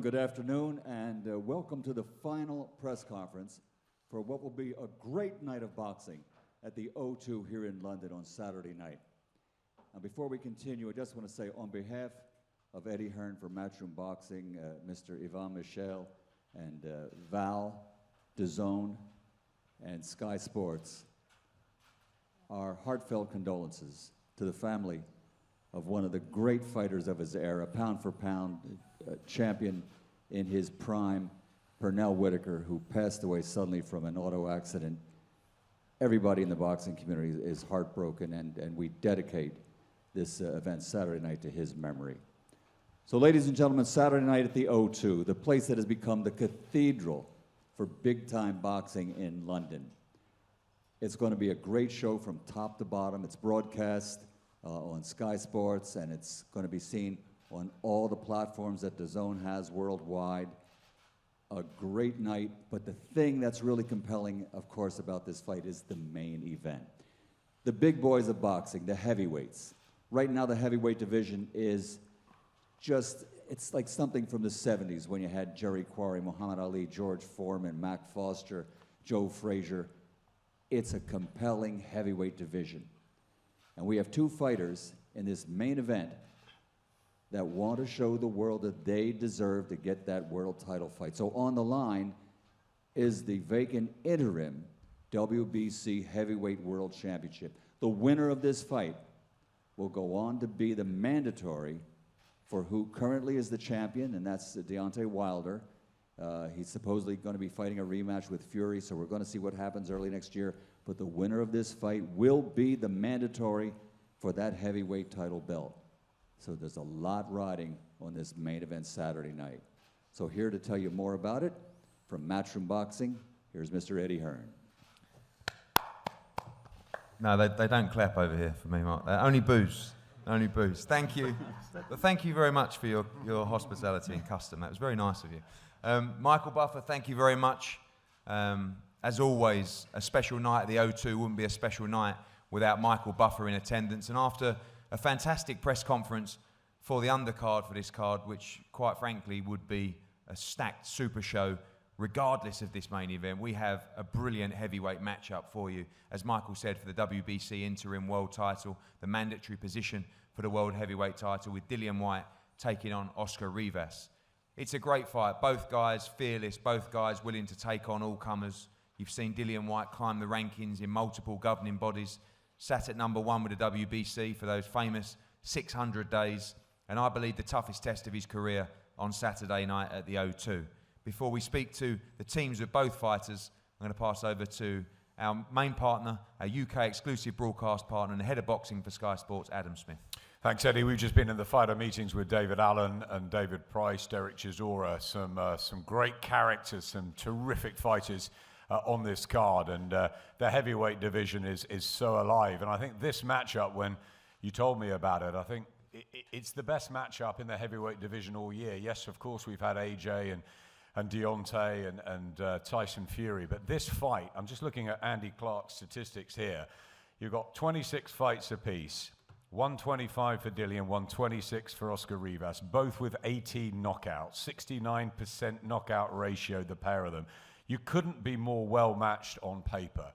Good afternoon, and welcome to the final press conference for what will be a great night of boxing at the O2 here in London on Saturday night. Now, before we continue, I just want to say on behalf of Eddie Hearn for Matchroom Boxing, Mr. Yvan Michel, and Val, DAZN, and Sky Sports, our heartfelt condolences to the family of one of the great fighters of his era, pound for pound champion in his prime, Pernell Whitaker, who passed away suddenly from an auto accident. Everybody in the boxing community is heartbroken, and we dedicate this event Saturday night to his memory. So ladies and gentlemen, Saturday night at the O2, the place that has become the cathedral for big-time boxing in London. It's going to be a great show from top to bottom. It's broadcast on Sky Sports, and it's going to be seen on all the platforms that DAZN has worldwide. A great night, but the thing that's really compelling, of course, about this fight is the main event. The big boys of boxing, the heavyweights. Right now, the heavyweight division is just, it's like something from the 70s when you had Jerry Quarry, Muhammad Ali, George Foreman, Mac Foster, Joe Frazier. It's a compelling heavyweight division. And we have two fighters in this main event that want to show the world that they deserve to get that world title fight. So on the line is the vacant interim WBC Heavyweight World Championship. The winner of this fight will go on to be the mandatory for who currently is the champion, and that's Deontay Wilder. He's supposedly going to be fighting a rematch with Fury, so we're going to see what happens early next year. But the winner of this fight will be the mandatory for that heavyweight title belt. So there's a lot riding on this main event Saturday night. So here to tell you more about it, from Matchroom Boxing, here's Mr. Eddie Hearn. No, they don't clap over here for me, Mark. Only boos. Only boos. Thank you. Thank you very much for your hospitality and custom. That was very nice of you. Michael Buffer, thank you very much. As always, a special night at the O2 wouldn't be a special night without Michael Buffer in attendance. And after a fantastic press conference for the undercard for this card, which quite frankly would be a stacked super show regardless of this main event, we have a brilliant heavyweight matchup for you. As Michael said, for the WBC interim world title, the mandatory position for the world heavyweight title, with Dillian Whyte taking on Oscar Rivas. It's a great fight. Both guys fearless, both guys willing to take on all comers. You've seen Dillian Whyte climb the rankings in multiple governing bodies, sat at #1 with the WBC for those famous 600 days, and I believe the toughest test of his career on Saturday night at the O2. Before we speak to the teams of both fighters, I'm going to pass over to our main partner, our UK exclusive broadcast partner, and the head of boxing for Sky Sports, Adam Smith. Thanks, Eddie. We've just been in the fighter meetings with David Allen and David Price, Derek Chisora, some great characters, some terrific fighters on this card, and the heavyweight division is so alive. And I think this matchup, when you told me about it, I think it's the best matchup in the heavyweight division all year. Yes, of course, we've had AJ and Deontay and Tyson Fury, but this fight, I'm just looking at Andy Clark's statistics here. You've got 26 fights apiece, 125 for Dillian, 126 for Oscar Rivas, both with 18 knockouts, 69% knockout ratio, the pair of them. You couldn't be more well-matched on paper.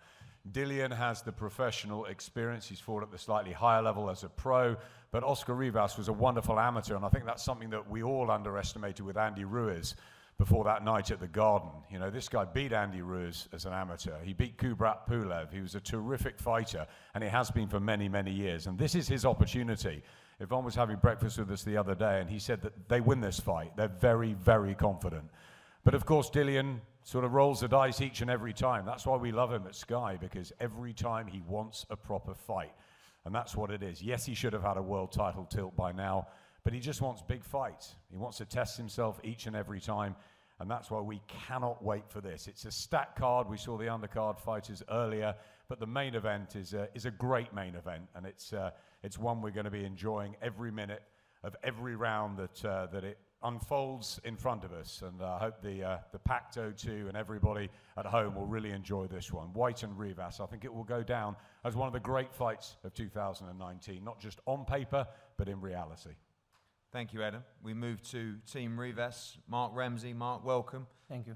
Dillian has the professional experience. He's fought at the slightly higher level as a pro, but Oscar Rivas was a wonderful amateur, and I think that's something that we all underestimated with Andy Ruiz before that night at the Garden. You know, this guy beat Andy Ruiz as an amateur. He beat Kubrat Pulev. He was a terrific fighter, and he has been for many, many years. And this is his opportunity. Yvonne was having breakfast with us the other day, and he said that they win this fight. They're very, very confident. But of course, Dillian sort of rolls the dice each and every time. That's why we love him at Sky, because every time he wants a proper fight. And that's what it is. Yes, he should have had a world title tilt by now, but he just wants big fights. He wants to test himself each and every time, and that's why we cannot wait for this. It's a stacked card. We saw the undercard fighters earlier, but the main event is a great main event, and it's one we're going to be enjoying every minute of every round that it unfolds in front of us. And I hope the packed O2 and everybody at home will really enjoy this one. White and Rivas, I think it will go down as one of the great fights of 2019, not just on paper, but in reality. Thank you, Adam. We move to Team Rivas. Mark Ramsey. Mark, welcome. Thank you.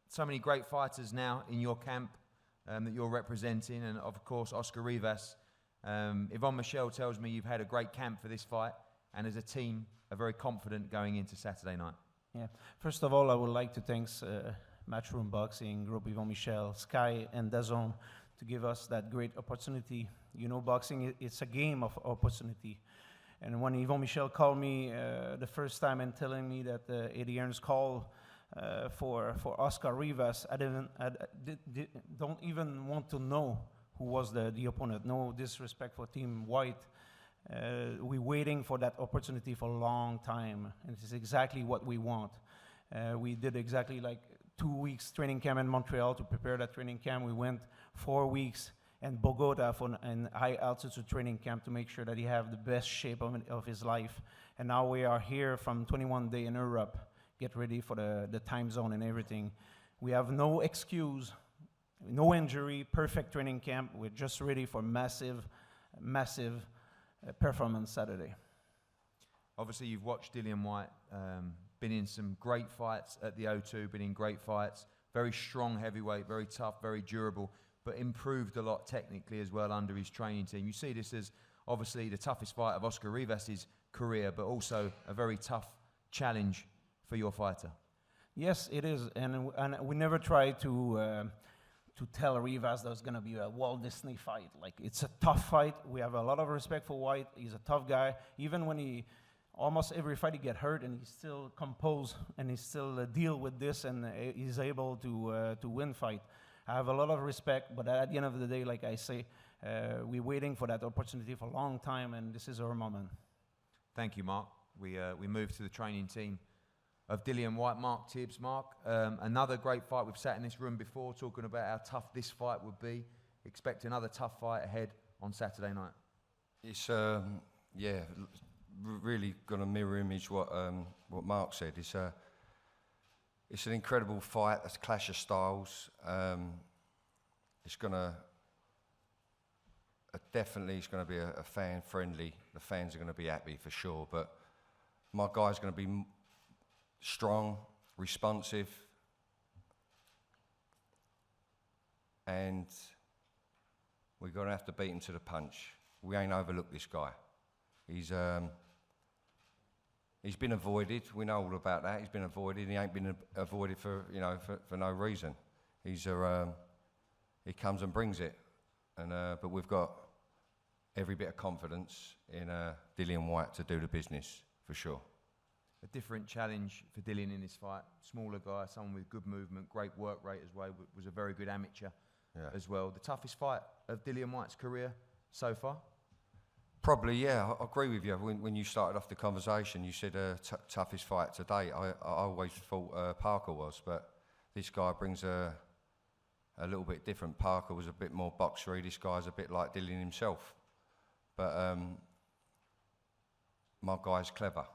So many great fighters now in your camp that you're representing, and of course, Oscar Rivas. Yvonne Michel tells me you've had a great camp for this fight, and as a team, are very confident going into Saturday night. Yeah. First of all, I would like to thank Matchroom Boxing, Group Yvon Michel, Sky, and DAZN to give us that great opportunity. You know, boxing, it's a game of opportunity. And when Yvon Michel called me the first time and telling me that HEARN's call for Oscar Rivas, I don't even want to know who was the opponent. No disrespect for Team White. We're waiting for that opportunity for a long time, and it's exactly what we want. We did exactly like 2 weeks training camp in Montreal to prepare that training camp. We went 4 weeks in Bogota for an high altitude training camp to make sure that he have the best shape of his life. And now we are here from 21 days in Europe, get ready for the time zone and everything. We have no excuse, no injury, perfect training camp. We're just ready for massive performance Saturday. Obviously, you've watched Dillian Whyte, been in some great fights at the O2, been in great fights, very strong heavyweight, very tough, very durable, but improved a lot technically as well under his training team. You see this as obviously the toughest fight of Oscar Rivas' career, but also a very tough challenge for your fighter. Yes, it is, and we never try to tell Rivas there's going to be a Walt Disney fight. Like, it's a tough fight. We have a lot of respect for White. He's a tough guy. Even when almost every fight he get hurt, and he still compose, and he still deal with this, and he's able to win fight. I have a lot of respect, but at the end of the day, like I say, we're waiting for that opportunity for a long time, and this is our moment. Thank you, Mark. We move to the training team of Dillian Whyte. Mark Tibbs. Mark, another great fight. We've sat in this room before talking about how tough this fight would be. Expect another tough fight ahead on Saturday night. It's really going to mirror image what Mark said. It's an incredible fight. It's a clash of styles. It's going to definitely be a fan friendly. The fans are going to be happy for sure. But my guy's going to be strong, responsive, and we're going to have to beat him to the punch. We ain't overlooked this guy. He's been avoided. We know all about that. He's been avoided. He ain't been avoided for no reason. He comes and brings it, and but we've got every bit of confidence in Dillian Whyte to do the business for sure. A different challenge for Dillian in this fight. Smaller guy, someone with good movement, great work rate as well. Was a very good amateur as well. The toughest fight of Dillian Whyte's career so far? Probably, yeah. I agree with you. When you started off the conversation, you said toughest fight today. I always thought Parker was, but this guy brings a little bit different. Parker was a bit more boxery. This guy's a bit like Dillian himself. But my guy's clever.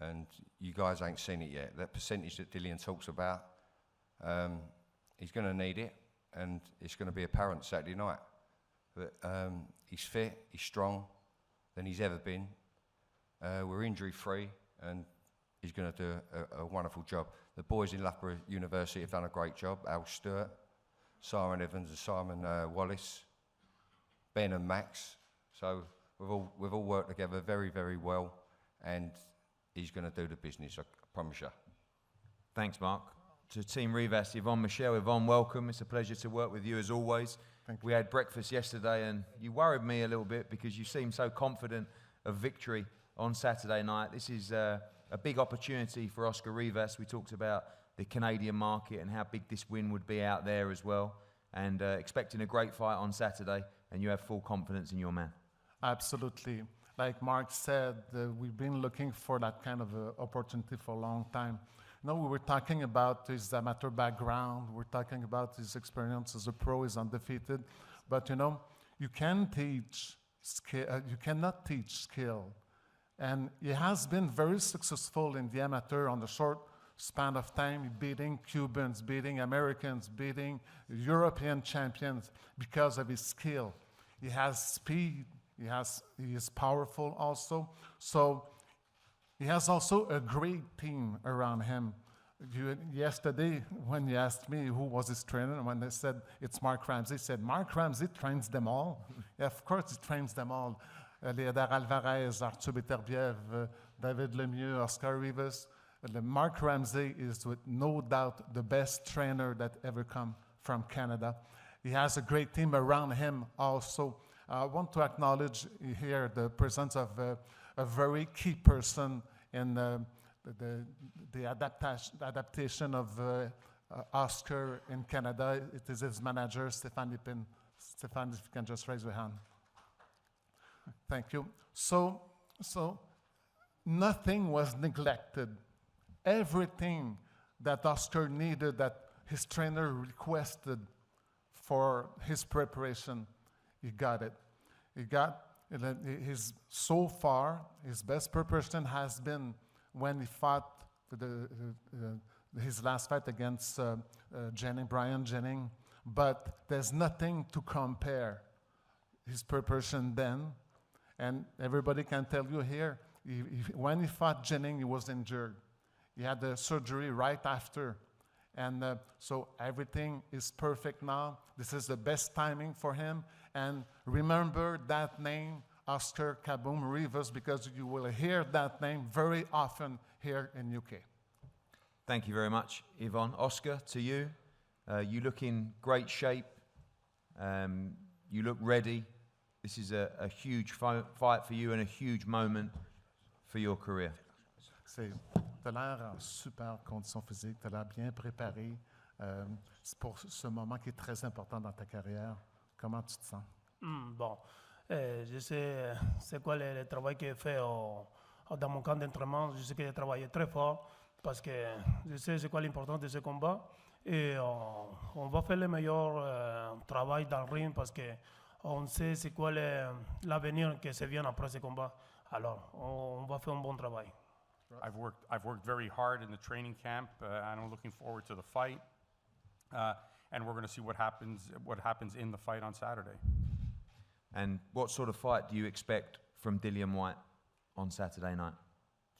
And you guys ain't seen it yet. That percentage that Dillian talks about, he's going to need it, and it's going to be apparent Saturday night. But he's fit, he's strong than he's ever been. We're injury-free, and he's going to do a wonderful job. The boys in Loughborough University have done a great job. Al Stewart, Simon Evans and Simon Wallace, Ben and Max. So we've all worked together very, very well, and he's going to do the business, I promise you. Thanks, Mark. To Team Rivas, Yvonne Michel. Yvonne, welcome. It's a pleasure to work with you as always. Thank you. We had breakfast yesterday, and you worried me a little bit because you seemed so confident of victory on Saturday night. This is a big opportunity for Oscar Rivas. We talked about the Canadian market and how big this win would be out there as well, and expecting a great fight on Saturday, and you have full confidence in your man. Absolutely. Like Mark said, we've been looking for that kind of opportunity for a long time. You know, we were talking about his amateur background. We're talking about his experience as a pro. He's undefeated. But, you know, you can teach skill. You cannot teach skill. And he has been very successful in the amateur on the short span of time, beating Cubans, beating Americans, beating European champions because of his skill. He has speed. He is powerful also. So He has also a great team around him. Yesterday, when you asked me who was his trainer, when they said it's Mark Ramsey, said Mark Ramsey trains them all. Yeah, of course, he trains them all. Léodard Alvarez, Arthur Beterbiev, David Lemieux, Oscar Rivas. Mark Ramsey is, with no doubt, the best trainer that ever come from Canada. He has a great team around him also. I want to acknowledge here the presence of a very key person in the adaptation of Oscar in Canada. It is his manager, Stéphane Lipin. Stéphane, if you can just raise your hand. Thank you. So nothing was neglected. Everything that Oscar needed, that his trainer requested for his preparation, he got it. He got so far, his best preparation has been when he fought his last fight against Brian Jennings, but there's nothing to compare his preparation then. And everybody can tell you here, when he fought Jennings, he was injured. He had the surgery right after. And so everything is perfect now. This is the best timing for him. And remember that name, Oscar Kaboom Rivas, because you will hear that name very often here in UK. Thank you very much, Yvonne. Oscar, to you. You look in great shape. You look ready. This is a huge fight for you and a huge moment for your career. Tu as l'air en super condition physique, tu as l'air bien préparé. C'est pour ce moment qui est très important dans ta carrière. Comment tu te sens? Bon, je sais c'est quoi le travail que j'ai fait dans mon camp d'entraînement. Je sais que j'ai travaillé très fort parce que je sais c'est quoi l'importance de ce combat. Et on va faire le meilleur travail dans le ring parce qu'on sait c'est quoi l'avenir qui se vient après ce combat. Alors, on va faire un bon travail. I've worked very hard in the training camp, and I'm looking forward to the fight. And we're going to see what happens in the fight on Saturday. And what sort of fight do you expect from Dillian Whyte on Saturday night?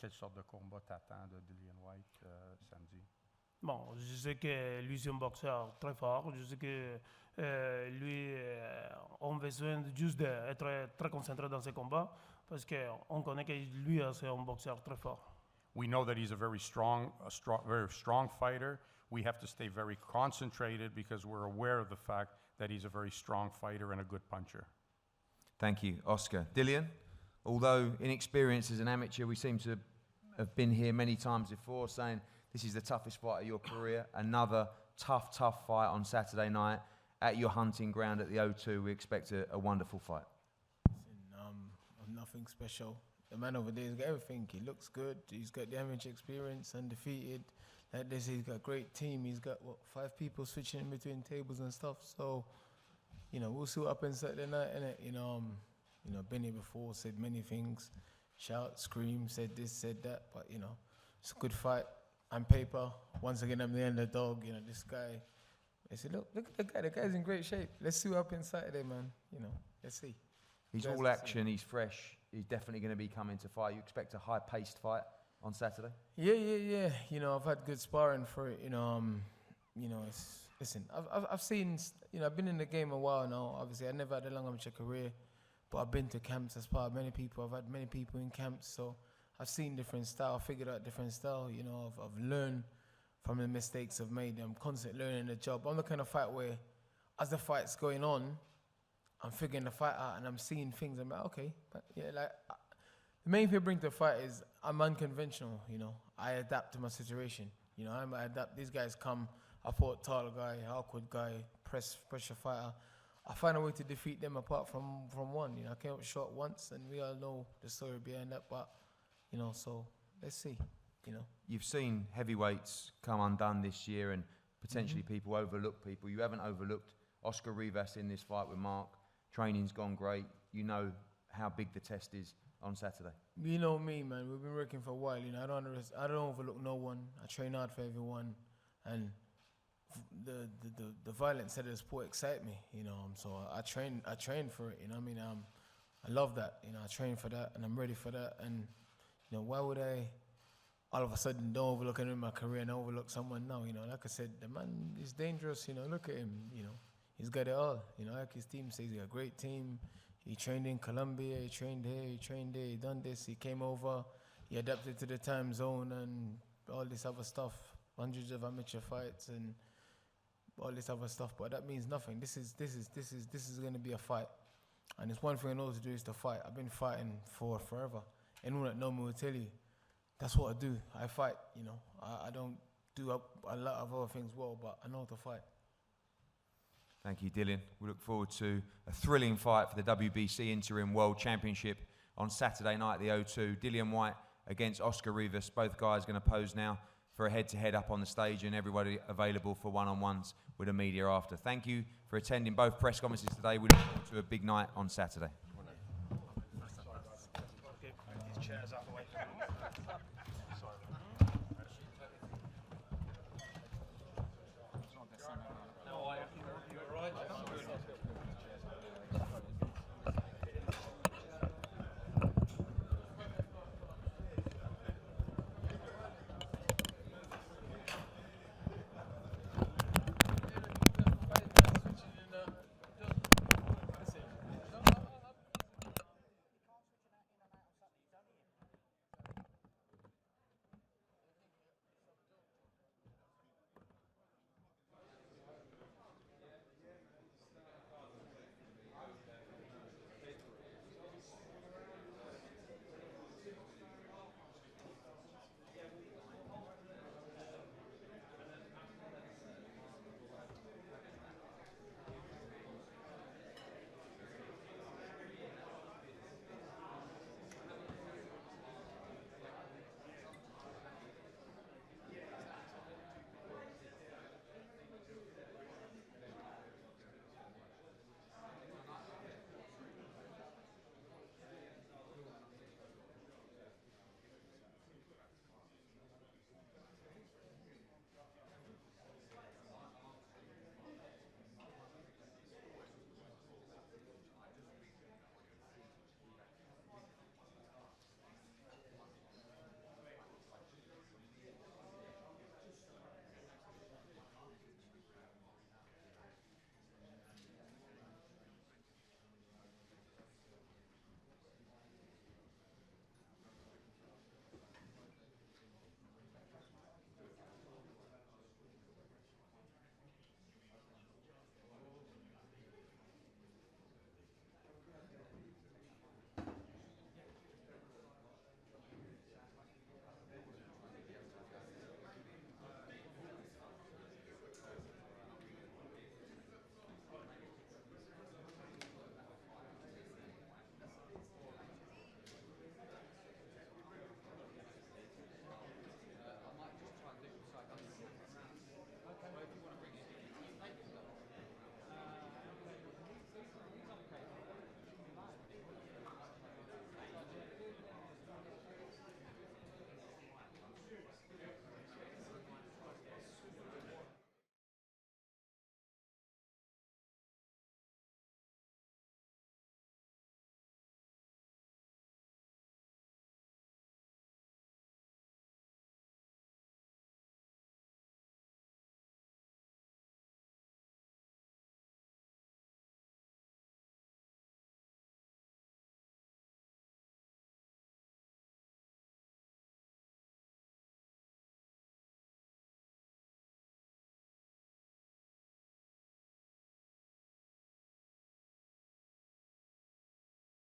Quelle sorte de combat t'attends de Dillian Whyte samedi? Bon, je sais que lui c'est un boxeur très fort. Je sais que lui a besoin juste d'être très concentré dans ses combats parce qu'on connaît que lui c'est un boxeur très fort. We know that he's a very strong fighter. We have to stay very concentrated because we're aware of the fact that he's a very strong fighter and a good puncher. Thank you, Oscar. Dillian, although inexperienced as an amateur, we seem to have been here many times before saying this is the toughest fight of your career. Another tough fight on Saturday night at your hunting ground at the O2. We expect a wonderful fight. Nothing special. The man over there has got everything. He looks good. He's got the amateur experience, undefeated. Like they say, he's got a great team. He's got 5 people switching in between tables and stuff. So, we'll see what happens Saturday night. Innit? Been here before, said many things, shout, scream, said this, said that. But it's a good fight. On paper, once again, I'm the underdog. This guy. I said, look at the guy. The guy's in great shape. Let's see what happens Saturday, man. Let's see. He's all action, he's fresh, he's definitely going to be coming to fight. You expect a high-paced fight on Saturday? Yeah. I've had good sparring for it. Listen, I've seen, I've been in the game a while now. Obviously, I never had a long amateur career, but I've been to camps as part of many people. I've had many people in camps, so I've seen different style, figured out different style. I've learned from the mistakes I've made. I'm constantly learning the job. I'm the kind of fight where, as the fight's going on, I'm figuring the fight out and I'm seeing things. I'm like, okay, but the main thing I bring to the fight is I'm unconventional. I adapt to my situation. I adapt. These guys come. I fought taller guy, awkward guy, pressure fighter. I find a way to defeat them apart from one. I came up short once, and we all know the story behind that. But so let's see. You've seen heavyweights come undone this year, and potentially people overlook people. You haven't overlooked Oscar Rivas in this fight with Mark. Training's gone great. You know how big the test is on Saturday. You know me, man. We've been working for a while. I don't overlook no one. I train hard for everyone, and the violence of the sport excite me. So I train for it. I love that. I train for that, and I'm ready for that. And You know, why would I all of a sudden don't overlook him in my career and overlook someone now? You know, like I said, the man is dangerous. You know, look at him. You know, he's got it all. You know, like his team says, he got a great team. He trained in Colombia. He trained here. He trained there. He done this. He came over. He adapted to the time zone and all this other stuff. Hundreds of amateur fights and all this other stuff. But that means nothing. This is going to be a fight. And it's one thing I know to do is to fight. I've been fighting for forever. Anyone that know me will tell you, that's what I do. I fight, you know. I don't do a lot of other things well, but I know how to fight. Thank you, Dillian. We look forward to a thrilling fight for the WBC Interim World Championship on Saturday night at the O2. Dillian Whyte against Oscar Rivas. Both guys going to pose now for a head-to-head up on the stage, and everybody available for one-on-ones with the media after. Thank you for attending both press conferences today. We look forward to a big night on Saturday. Chairs out the way.